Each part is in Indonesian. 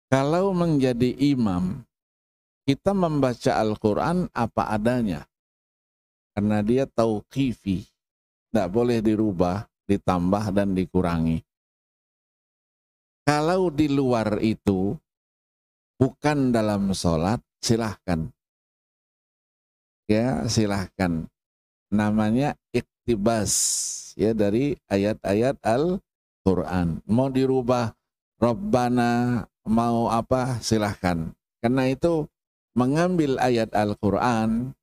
Kalau menjadi imam, kita membaca Al-Quran apa adanya. Karena dia tauqifi, tidak boleh dirubah, ditambah dan dikurangi. Kalau di luar itu, bukan dalam sholat, silahkan. Ya, silahkan. Namanya iktibas, ya, dari ayat-ayat Al-Quran. Mau dirubah Rabbana, mau apa, silahkan. Karena itu mengambil ayat Al-Quran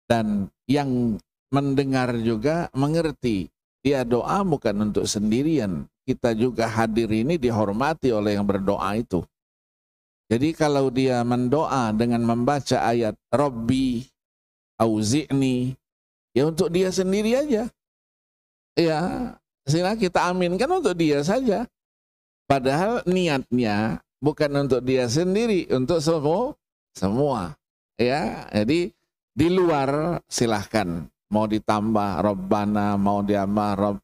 dan yang mendengar juga mengerti. Dia doa bukan untuk sendirian. Kita juga hadir ini dihormati oleh yang berdoa itu. Jadi kalau dia mendoa dengan membaca ayat Rabbi auzi'ni, ya untuk dia sendiri aja. Ya, sila kita aminkan untuk dia saja. Padahal niatnya bukan untuk dia sendiri, untuk semua. Ya, jadi di luar silahkan. Mau ditambah Rabbana, mau diambah Rabb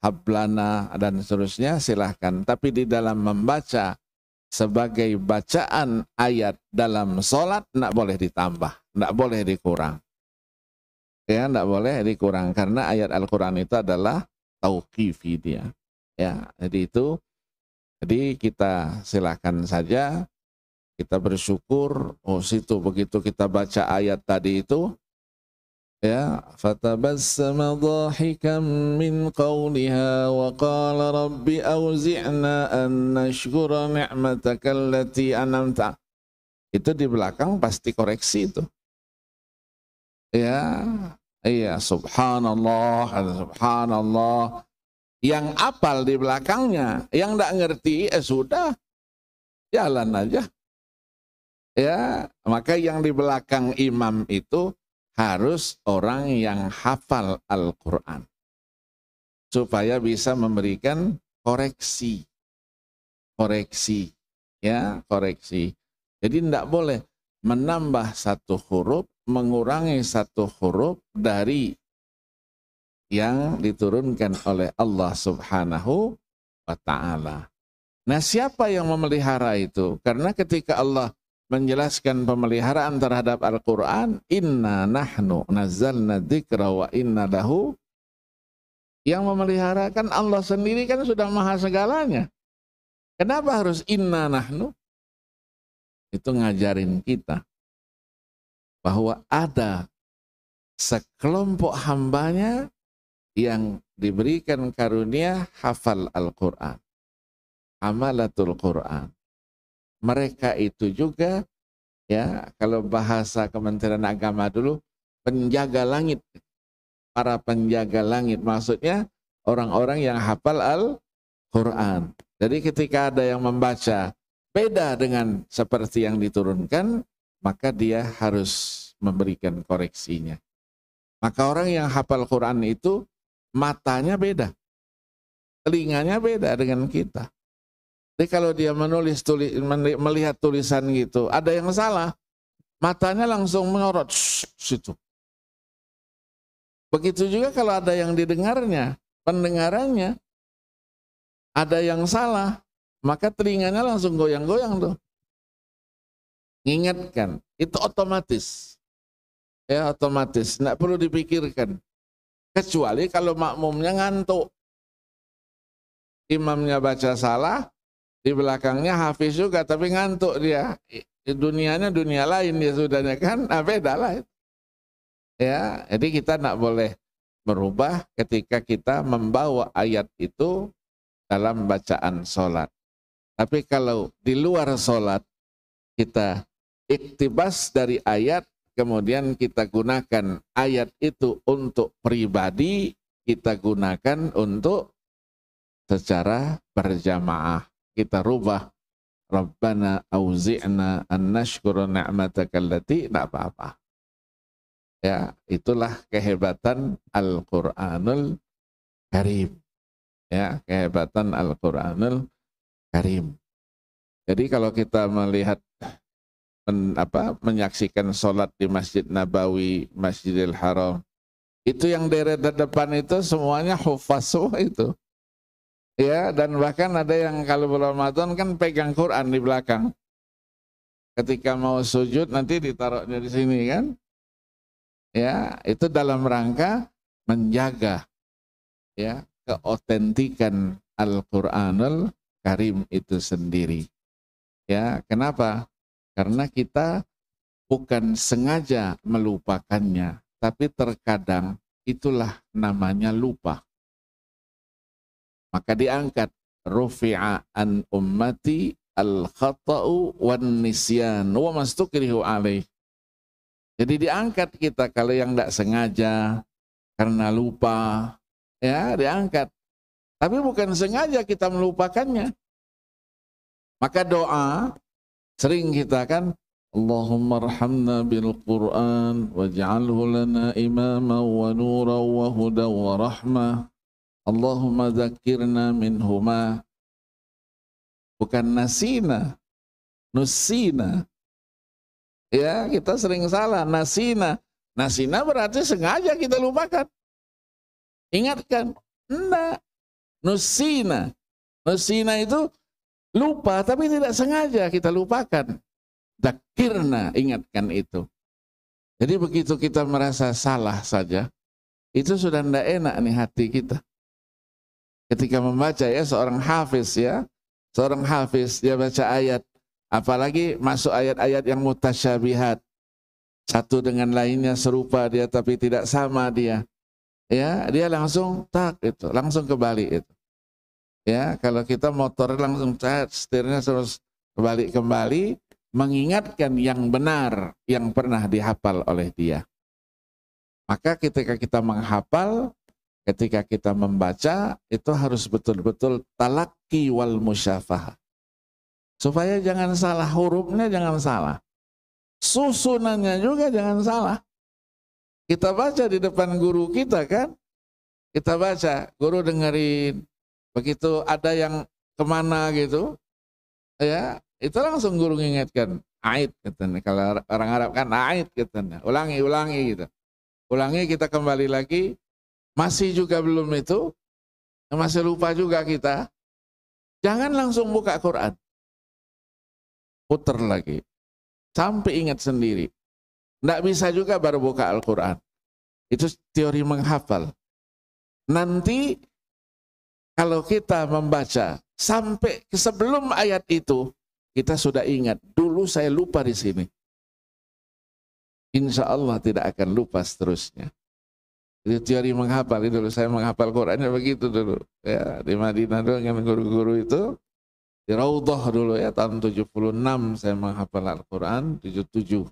hablana dan seterusnya silahkan. Tapi di dalam membaca sebagai bacaan ayat dalam sholat tidak boleh ditambah, tidak boleh dikurang. Ya, tidak boleh dikurang karena ayat Al-Quran itu adalah tauqifi dia. Ya, jadi kita silahkan saja, kita bersyukur. Oh, situ begitu kita baca ayat tadi itu, ya, fatabassama dhahikan min qawliha wa qala rabbi auzi'na an nashkura ni'mataka allati an'amta. Itu di belakang pasti koreksi itu. Ya, iya, subhanallah, subhanallah. Yang apal di belakangnya, yang tidak ngerti, sudah, jalan aja. Ya, maka yang di belakang imam itu harus orang yang hafal Al-Quran. Supaya bisa memberikan koreksi. Koreksi. Ya, koreksi. Jadi tidak boleh menambah satu huruf, mengurangi satu huruf dari yang diturunkan oleh Allah Subhanahu wa ta'ala. Nah, siapa yang memelihara itu? Karena ketika Allah menjelaskan pemeliharaan terhadap Al-Quran, inna nahnu nazzalna dzikra wa inna lahu, yang memelihara kan Allah sendiri, kan sudah maha segalanya. Kenapa harus inna nahnu? Itu ngajarin kita bahwa ada sekelompok hambanya yang diberikan karunia hafal Al-Quran, amalatul Quran. Mereka itu juga, ya, kalau bahasa Kementerian Agama dulu, penjaga langit. Para penjaga langit, maksudnya orang-orang yang hafal Al-Quran. Jadi ketika ada yang membaca beda dengan seperti yang diturunkan, maka dia harus memberikan koreksinya. Maka orang yang hafal Quran itu matanya beda, telinganya beda dengan kita. Jadi kalau dia melihat tulisan gitu, ada yang salah, matanya langsung menyorot situ. Begitu juga kalau ada yang didengarnya, pendengarannya, ada yang salah, maka telinganya langsung goyang-goyang tuh. Ingatkan, itu otomatis. Ya, otomatis, tidak perlu dipikirkan. Kecuali kalau makmumnya ngantuk. Imamnya baca salah, di belakangnya hafiz juga, tapi ngantuk dia. Dunianya dunia lain dia sudahnya kan, beda lah. Ya, jadi kita tidak boleh merubah ketika kita membawa ayat itu dalam bacaan sholat. Tapi kalau di luar sholat, kita iktibas dari ayat, kemudian kita gunakan ayat itu untuk pribadi, kita gunakan untuk secara berjamaah. Kita rubah Rabbana auzi'na an nashkura ni'mataka allati, tidak apa-apa. Ya, itulah kehebatan Al-Qur'anul Karim. Ya, kehebatan Al-Qur'anul Karim. Jadi kalau kita melihat menyaksikan sholat di Masjid Nabawi, Masjidil Haram, itu yang deret depan itu semuanya hufaz semua itu. Ya, dan bahkan ada yang kalau bulan Ramadan kan pegang Quran di belakang. ketika mau sujud nanti ditaruhnya di sini kan. Ya, itu dalam rangka menjaga ya keotentikan Al-Qur'anul Karim itu sendiri. Ya, kenapa? Karena kita bukan sengaja melupakannya, tapi terkadang itulah namanya lupa. Maka diangkat rufi'a an ummati al-khata'u wan nisyan wa mastukrihu alaih. Jadi diangkat kita kalau yang tidak sengaja karena lupa, ya diangkat. Tapi bukan sengaja kita melupakannya. Maka doa sering kita kan, Allahumma arhamna bil Qur'an waj'alhu lana imama wa nura wa huda wa rahmah. Allahumma dzakirna minhuma. Bukan nasina, nusina. Ya, kita sering salah, nasina. Nasina berarti sengaja kita lupakan. Ingatkan, enggak. Nusina. Nusina itu lupa, tapi tidak sengaja kita lupakan. Dzakirna, ingatkan itu. Jadi begitu kita merasa salah saja, itu sudah tidak enak nih hati kita. Ketika membaca ya, seorang hafiz ya, seorang hafiz dia baca ayat, apalagi masuk ayat-ayat yang mutasyabihat, satu dengan lainnya serupa dia tapi tidak sama dia. Ya, dia langsung langsung kebalik itu. Ya, kalau kita motor langsung setirnya terus kembali, mengingatkan yang benar yang pernah dihafal oleh dia. Maka ketika kita menghafal, ketika kita membaca, itu harus betul-betul talaqi wal musyafahah. Supaya jangan salah, hurufnya jangan salah. Susunannya juga jangan salah. Kita baca di depan guru kita kan, kita baca, guru dengerin, begitu ada yang kemana gitu, ya itu langsung guru mengingatkan, ait katanya, kalau orang Arab kan ait katanya, ulangi gitu. Ulangi, kita kembali lagi, masih juga belum itu, masih lupa juga kita, jangan langsung buka Quran. Putar lagi, sampai ingat sendiri. Nggak bisa juga baru buka Al-Quran. Itu teori menghafal. Nanti kalau kita membaca sampai ke sebelum ayat itu, kita sudah ingat, dulu saya lupa di sini. Insya Allah tidak akan lupa seterusnya. Itu teori menghafal. Dulu saya menghafal Qurannya begitu dulu. Ya, di Madinah dulu dengan guru-guru itu. Di Raudhah dulu ya, tahun 76 saya menghafal Al-Quran, 77.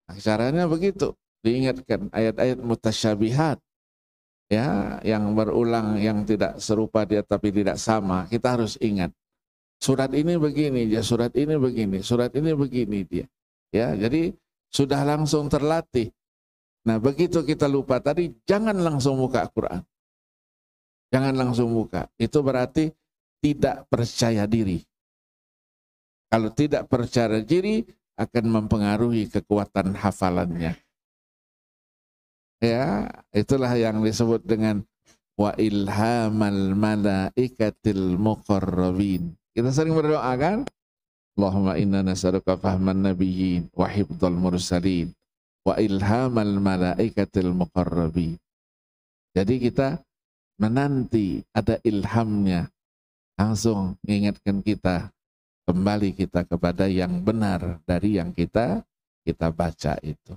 Nah, caranya begitu, diingatkan ayat-ayat mutasyabihat, ya, yang berulang, yang tidak serupa dia tapi tidak sama, kita harus ingat. Surat ini begini dia, surat ini begini, surat ini begini dia. Ya, jadi sudah langsung terlatih. Nah, begitu kita lupa tadi, jangan langsung buka Al-Quran. Jangan langsung buka. Itu berarti tidak percaya diri. Kalau tidak percaya diri, akan mempengaruhi kekuatan hafalannya. Ya, itulah yang disebut dengan wa ilhamal malaikatil muqarrabin. Kita sering berdoa kan? Allahumma inna nas'aluka fahman nabiyyin wa hifdzal mursalin wa ilhamal malaikatil muqarrabin. Jadi kita menanti ada ilhamnya, langsung mengingatkan kita, kembali kita kepada yang benar dari yang kita baca itu.